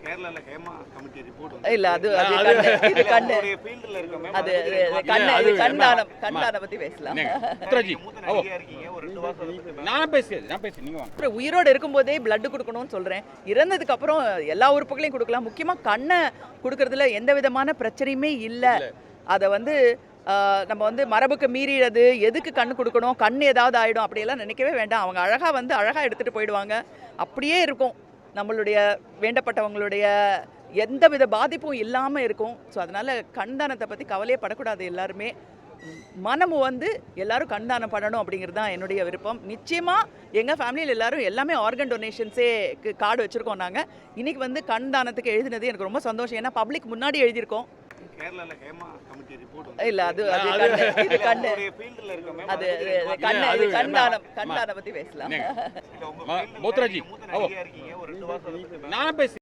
கேரளால Hema committee report இல்ல அது இது கண்ணு ஃபீல்ட்ல இருக்க மேம் அது கண்ணானம் கண்ணான பத்தி பேசலாம். இருக்கீங்க ஒரு 2 வாரம் நான் பேசி நீங்க வாங்க. அப்புறம் உயிரோடு இருக்கும்போதே பிளட் கொடுக்கணும்னு சொல்றேன். இறந்ததுக்கு அப்புறம் எல்லா உறுப்புகளையும் கொடுக்கலாம். முக்கியமா கண்ணை கொடுக்கறதுல எந்த விதமான பிரச்சனையுமே இல்லை. அதை வந்து நம்ம வந்து மரபுக்கு மீறிடுறது, எதுக்கு கண்ணு கொடுக்கணும், கண் ஏதாவது ஆகிடும் அப்படியெல்லாம் நினைக்கவே வேண்டாம். அவங்க அழகாக எடுத்துகிட்டு போயிடுவாங்க. அப்படியே இருக்கும். நம்மளுடைய வேண்டப்பட்டவங்களுடைய எந்த வித பாதிப்பும் இல்லாமல் இருக்கும். ஸோ அதனால் கண் தானத்தை பற்றி கவலையே படக்கூடாது. எல்லாருமே மனமும் வந்து எல்லாரும் கண் தானம் பண்ணணும் அப்படிங்கிறது தான் என்னுடைய விருப்பம். நிச்சயமாக எங்கள் ஃபேமிலியில் எல்லாரும் எல்லாமே ஆர்கன் டொனேஷன்ஸே கார்டு வச்சுருக்கோம். நாங்கள் இன்றைக்கி வந்து கண் தானத்துக்கு எழுதினது எனக்கு ரொம்ப சந்தோஷம். ஏன்னா பப்ளிக் முன்னாடி எழுதியிருக்கோம். கேரளால ஹேமா கமிட்டி ரிப்போர்ட் இல்ல அது கண்ணு ஃபீல்ட்ல இருக்க மேம் அது கண்ணானம் பத்தி பேசலாம். மூத்ராஜி இருக்கீங்க ஒரு 2 வாரம் நான் பேசி